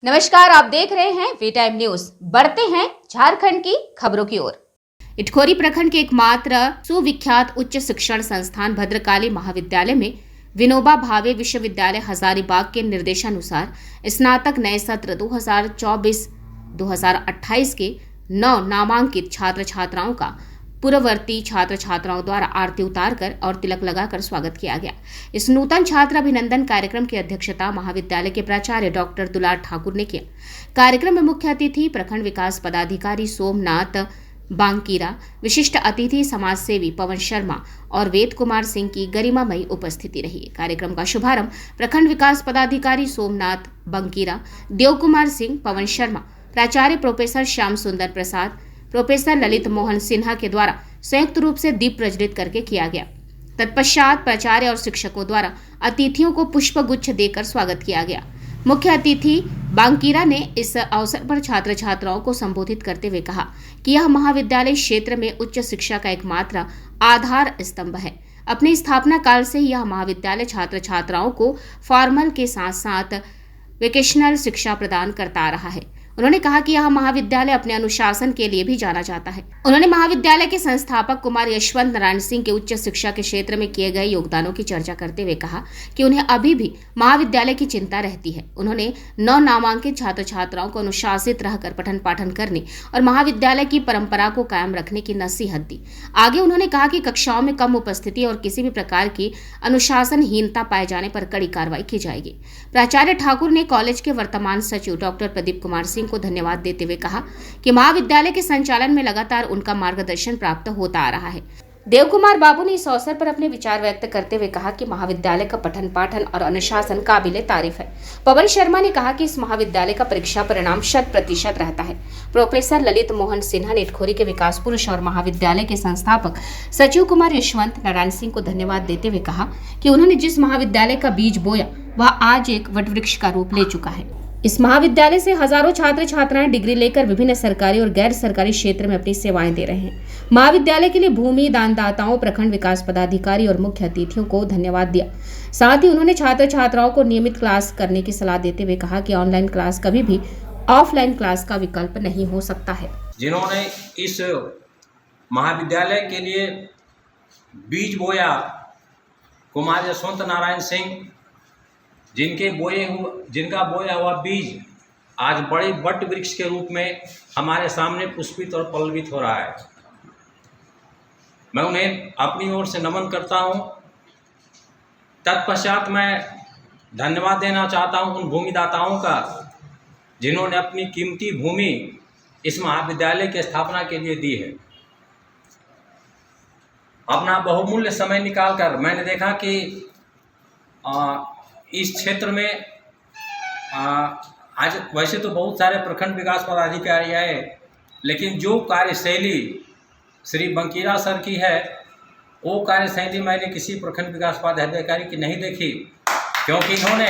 नमस्कार, आप देख रहे हैं वी टाइम न्यूज। बढ़ते हैं झारखंड की खबरों की ओर। इटखोरी प्रखंड के एकमात्र सुविख्यात उच्च शिक्षण संस्थान भद्रकाली महाविद्यालय में विनोबा भावे विश्वविद्यालय हजारीबाग के निर्देशानुसार स्नातक नए सत्र 2024-2028 के 9 नामांकित छात्र छात्राओं का पूर्ववर्ती छात्र छात्राओं द्वारा आरती उतारकर और तिलक लगाकर स्वागत किया गया। इस नूतन छात्र अभिनंदन कार्यक्रम की अध्यक्षता महाविद्यालय के प्राचार्य डॉक्टर दुलार ठाकुर ने किया। कार्यक्रम में मुख्य अतिथि प्रखंड विकास पदाधिकारी सोमनाथ बांकीरा, विशिष्ट अतिथि समाज सेवी पवन शर्मा और वेद कुमार सिंह की गरिमामयी उपस्थिति रही। कार्यक्रम का शुभारंभ प्रखंड विकास पदाधिकारी सोमनाथ बांकीरा, देव कुमार सिंह, पवन शर्मा, प्राचार्य प्रोफेसर श्याम सुंदर प्रसाद, प्रोफेसर ललित मोहन सिन्हा के द्वारा संयुक्त रूप से दीप प्रज्वलित करके किया गया। तत्पश्चात प्राचार्य और शिक्षकों द्वारा अतिथियों को पुष्प गुच्छ देकर स्वागत किया गया। मुख्य अतिथि बांकीरा ने इस अवसर पर छात्र छात्राओं को संबोधित करते हुए कहा कि यह महाविद्यालय क्षेत्र में उच्च शिक्षा का एकमात्र आधार स्तंभ है। अपनी स्थापना काल से यह महाविद्यालय छात्र छात्राओं को फॉर्मल के साथ साथ वोकेशनल शिक्षा प्रदान करता आ रहा है। उन्होंने कहा कि यह महाविद्यालय अपने अनुशासन के लिए भी जाना जाता है। उन्होंने महाविद्यालय के संस्थापक कुमार यशवंत नारायण सिंह के उच्च शिक्षा के क्षेत्र में किए गए योगदानों की चर्चा करते हुए कहा कि उन्हें अभी भी महाविद्यालय की चिंता रहती है। उन्होंने 9 नामांकित छात्र छात्राओं को अनुशासित रहकर पठन पाठन करने और महाविद्यालय की परंपरा को कायम रखने की नसीहत दी। आगे उन्होंने कहा कि कक्षाओं में कम उपस्थिति और किसी भी प्रकार की अनुशासनहीनता पाए जाने पर कड़ी कार्रवाई की जाएगी। प्राचार्य ठाकुर ने कॉलेज के वर्तमान सचिव डॉक्टर प्रदीप कुमार सिंह को धन्यवाद देते हुए कहा कि महाविद्यालय के संचालन में लगातार उनका मार्गदर्शन प्राप्त होता आ रहा है। देव कुमार बाबू ने इस अवसर पर अपने विचार व्यक्त करते हुए कहा कि महाविद्यालय का पठन पाठन और अनुशासन काबिले तारीफ है। पवन शर्मा ने कहा कि इस महाविद्यालय का परीक्षा परिणाम 100% रहता है। प्रोफेसर ललित मोहन सिन्हा ने इटखोरी के विकास पुरुष और महाविद्यालय के संस्थापक सचिव कुमार यशवंत नारायण सिंह को धन्यवाद देते हुए कहा कि उन्होंने जिस महाविद्यालय का बीज बोया वह आज एक वटवृक्ष का रूप ले चुका है। इस महाविद्यालय से हजारों छात्र छात्राएं डिग्री लेकर विभिन्न सरकारी और गैर सरकारी क्षेत्र में अपनी सेवाएं दे रहे हैं। महाविद्यालय के लिए भूमि दानदाताओं, प्रखंड विकास पदाधिकारी और मुख्य अतिथियों को धन्यवाद दिया। साथ ही उन्होंने छात्र छात्राओं को नियमित क्लास करने की सलाह देते हुए कहा कि ऑनलाइन क्लास कभी भी ऑफलाइन क्लास का विकल्प नहीं हो सकता है। जिन्होंने इस महाविद्यालय के लिए बीज बोया, कुमार यशवंत नारायण सिंह, जिनका बोया हुआ बीज आज बड़े वट वृक्ष के रूप में हमारे सामने पुष्पित और पल्लवित हो रहा है। मैं उन्हें अपनी ओर से नमन करता हूं। तत्पश्चात मैं धन्यवाद देना चाहता हूं उन भूमिदाताओं का जिन्होंने अपनी कीमती भूमि इस महाविद्यालय की स्थापना के लिए दी है। अपना बहुमूल्य समय निकालकर मैंने देखा कि इस क्षेत्र में आज वैसे तो बहुत सारे प्रखंड विकास पदाधिकारी आए, लेकिन जो कार्यशैली श्री बंकीरा सर की है वो कार्यशैली मैंने किसी प्रखंड विकास पदाधिकारी की नहीं देखी, क्योंकि इन्होंने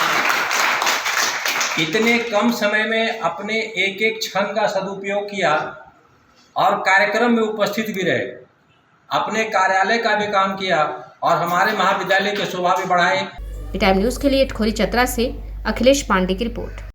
इतने कम समय में अपने एक एक क्षण का सदुपयोग किया और कार्यक्रम में उपस्थित भी रहे, अपने कार्यालय का भी काम किया और हमारे महाविद्यालय की शोभा भी बढ़ाए। टाइम न्यूज के लिए इटखोरी चतरा से अखिलेश पांडे की रिपोर्ट।